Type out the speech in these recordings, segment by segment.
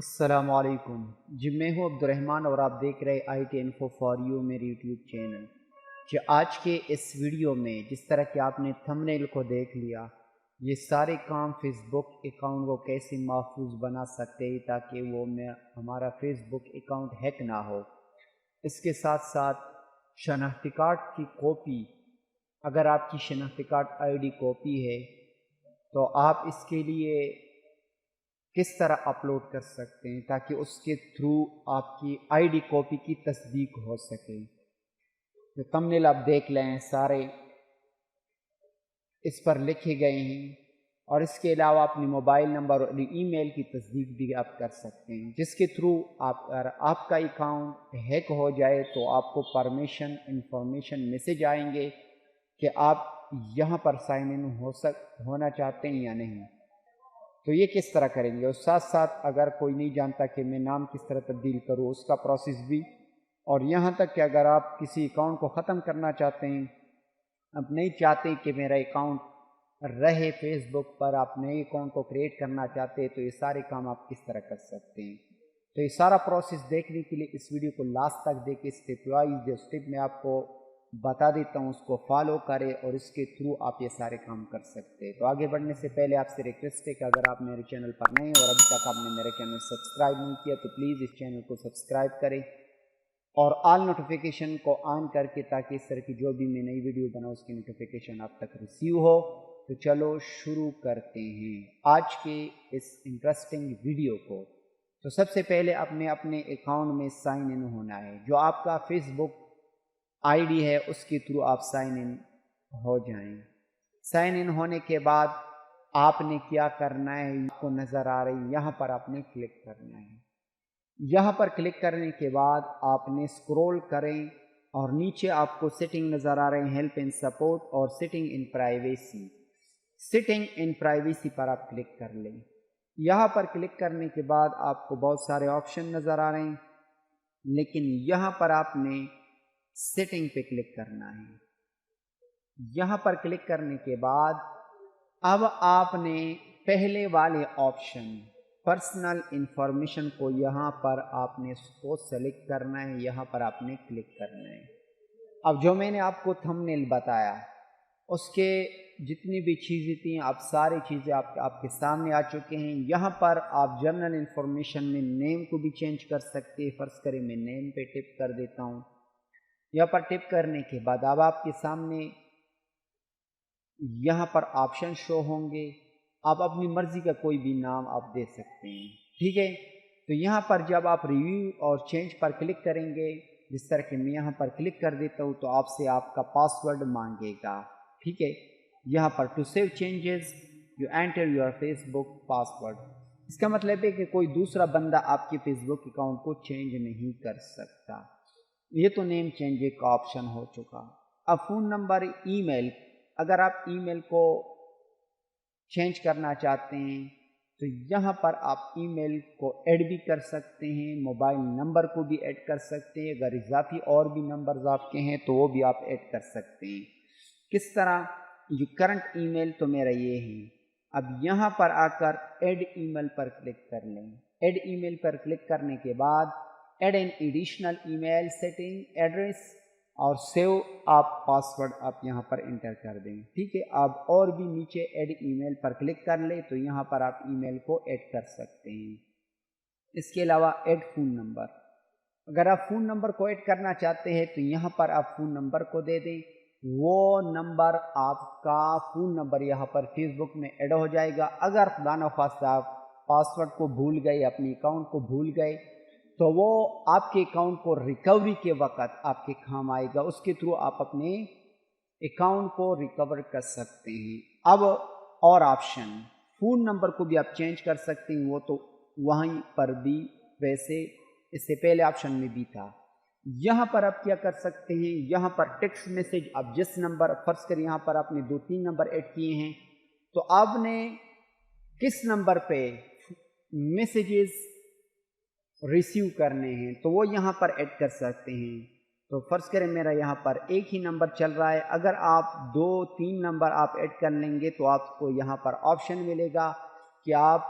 السلام علیکم جی، میں ہوں عبد الرحمن اور آپ دیکھ رہے I T info for you میری یوٹیوب چینل۔ جی، آج کے اس ویڈیو میں جس طرح کہ آپ نے تھمبنیل کو دیکھ لیا، یہ سارے کام فیس بک اکاؤنٹ کو کیسے محفوظ بنا سکتے ہیں تاکہ وہ ہمارا فیس بک اکاؤنٹ ہیک نہ ہو۔ اس کے ساتھ ساتھ شناختی کارڈ کی کاپی، اگر آپ کی شناختی کارڈ آئی ڈی کاپی ہے تو آپ اس کے لیے کس طرح اپلوڈ کر سکتے ہیں تاکہ اس کے تھرو آپ کی آئی ڈی کاپی کی تصدیق ہو سکے۔ جو تھمبنیل آپ دیکھ لیں سارے اس پر لکھے گئے ہیں، اور اس کے علاوہ اپنی موبائل نمبر اور ای میل کی تصدیق بھی آپ کر سکتے ہیں، جس کے تھرو اگر آپ کا اکاؤنٹ ہیک ہو جائے تو آپ کو انفارمیشن میسج آئیں گے کہ آپ یہاں پر سائن ان ہونا چاہتے ہیں یا نہیں۔ تو یہ کس طرح کریں گے، اور ساتھ ساتھ اگر کوئی نہیں جانتا کہ میں نام کس طرح تبدیل کروں، اس کا پروسیس بھی، اور یہاں تک کہ اگر آپ کسی اکاؤنٹ کو ختم کرنا چاہتے ہیں، اب نہیں چاہتے کہ میرا اکاؤنٹ رہے فیس بک پر، آپ نئے اکاؤنٹ کو کریٹ کرنا چاہتے ہیں، تو یہ سارے کام آپ کس طرح کر سکتے ہیں۔ تو یہ سارا پروسیس دیکھنے کے لیے اس ویڈیو کو لاسٹ تک دیکھیں، اسٹیپ وائز جو اسٹیپ میں آپ کو بتا دیتا ہوں اس کو فالو کرے، اور اس کے تھرو آپ یہ سارے کام کر سکتے ہیں۔ تو آگے بڑھنے سے پہلے آپ سے ریکویسٹ ہے کہ اگر آپ میرے چینل پر نئے ہیں اور ابھی تک آپ نے میرے چینل سبسکرائب نہیں کیا تو پلیز اس چینل کو سبسکرائب کریں اور آل نوٹیفیکیشن کو آن کر کے، تاکہ اس طرح کی جو بھی میں نئی ویڈیو بناؤں اس کی نوٹیفیکیشن آپ تک ریسیو ہو۔ تو چلو شروع کرتے ہیں آج کے اس انٹرسٹنگ ویڈیو کو۔ تو سب سے پہلے اپنے اکاؤنٹ میں سائن ان ہونا ہے، جو آپ کا فیس بک آئی ڈی ہے اس کے تھرو آپ سائن ان ہو جائیں۔ سائن ان ہونے کے بعد آپ نے کیا کرنا ہے، آپ کو نظر آ رہی یہاں پر آپ نے کلک کرنا ہے۔ یہاں پر کلک کرنے کے بعد آپ نے اسکرول کریں اور نیچے آپ کو سیٹنگ نظر آ رہے ہیں، ہیلپ اینڈ سپورٹ اور سیٹنگ ان پرائیویسی۔ سیٹنگ ان پرائیویسی پر آپ کلک کر لیں۔ یہاں پر کلک کرنے کے بعد آپ کو بہت سارے آپشن نظر آ رہے ہیں، لیکن یہاں پر آپ نے سیٹنگ پہ کلک کرنا ہے۔ یہاں پر کلک کرنے کے بعد اب آپ نے پہلے والے آپشن پرسنل انفارمیشن کو یہاں پر آپ نے اس کو سلیکٹ کرنا ہے، یہاں پر آپ نے کلک کرنا ہے۔ اب جو میں نے آپ کو تھمبنیل بتایا اس کے جتنی بھی چیزیں تھیں، اب ساری چیزیں آپ کے سامنے آ چکے ہیں۔ یہاں پر آپ جنرل انفارمیشن میں نیم کو بھی چینج کر سکتے ہیں۔ فرض کریں میں نیم پہ ٹپ کر دیتا ہوں۔ یہاں پر ٹپ کرنے کے بعد اب آپ کے سامنے یہاں پر آپشن شو ہوں گے، آپ اپنی مرضی کا کوئی بھی نام آپ دے سکتے ہیں، ٹھیک ہے۔ تو یہاں پر جب آپ ریویو اور چینج پر کلک کریں گے، جس طرح کہ میں یہاں پر کلک کر دیتا ہوں، تو آپ سے آپ کا پاسورڈ مانگے گا، ٹھیک ہے۔ یہاں پر to save changes you enter your Facebook password, اس کا مطلب ہے کہ کوئی دوسرا بندہ آپ کے فیس بک اکاؤنٹ کو چینج نہیں کر سکتا۔ یہ تو نیم چینج کا آپشن ہو چکا۔ اب فون نمبر، ای میل، اگر آپ ای میل کو چینج کرنا چاہتے ہیں تو یہاں پر آپ ای میل کو ایڈ بھی کر سکتے ہیں، موبائل نمبر کو بھی ایڈ کر سکتے ہیں، اگر اضافی اور بھی نمبرز آپ کے ہیں تو وہ بھی آپ ایڈ کر سکتے ہیں۔ کس طرح؟ یہ کرنٹ ای میل تو میرا یہ ہے۔ اب یہاں پر آ کر ایڈ ای میل پر کلک کر لیں۔ ایڈ ای میل پر کلک کرنے کے بعد add an additional email setting address اور سیو آپ پاسورڈ آپ یہاں پر انٹر کر دیں، ٹھیک ہے۔ آپ اور بھی نیچے ایڈ ای میل پر کلک کر لیں تو یہاں پر آپ ای میل کو ایڈ کر سکتے ہیں۔ اس کے علاوہ ایڈ فون نمبر، اگر آپ فون نمبر کو ایڈ کرنا چاہتے ہیں تو یہاں پر آپ فون نمبر کو دے دیں، وہ نمبر آپ کا فون نمبر یہاں پر فیس بک میں ایڈ ہو جائے گا۔ اگر خدا نخواستہ آپ پاسورڈ کو بھول گئے، اپنے اکاؤنٹ کو بھول گئے، تو وہ آپ کے اکاؤنٹ کو ریکوری کے وقت آپ کے کام آئے گا، اس کے تھرو آپ اپنے اکاؤنٹ کو ریکور کر سکتے ہیں۔ اب اور آپشن، فون نمبر کو بھی آپ چینج کر سکتے ہیں، وہ تو وہیں پر بھی ویسے اس سے پہلے آپشن میں بھی تھا۔ یہاں پر آپ کیا کر سکتے ہیں، یہاں پر ٹیکسٹ میسج، آپ جس نمبر، فرض کریں یہاں پر آپ نے 2-3 نمبر ایڈ کیے ہیں، تو آپ نے کس نمبر پہ میسیجز ریسیو کرنے ہیں تو وہ یہاں پر ایڈ کر سکتے ہیں۔ تو فرض کریں میرا یہاں پر ایک ہی نمبر چل رہا ہے، اگر آپ 2-3 نمبر آپ ایڈ کر لیں گے تو آپ کو یہاں پر آپشن ملے گا کہ آپ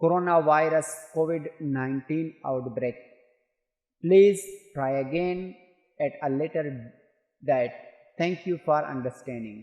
coronavirus COVID-19 outbreak. Please try again at a later date. Thank you for understanding.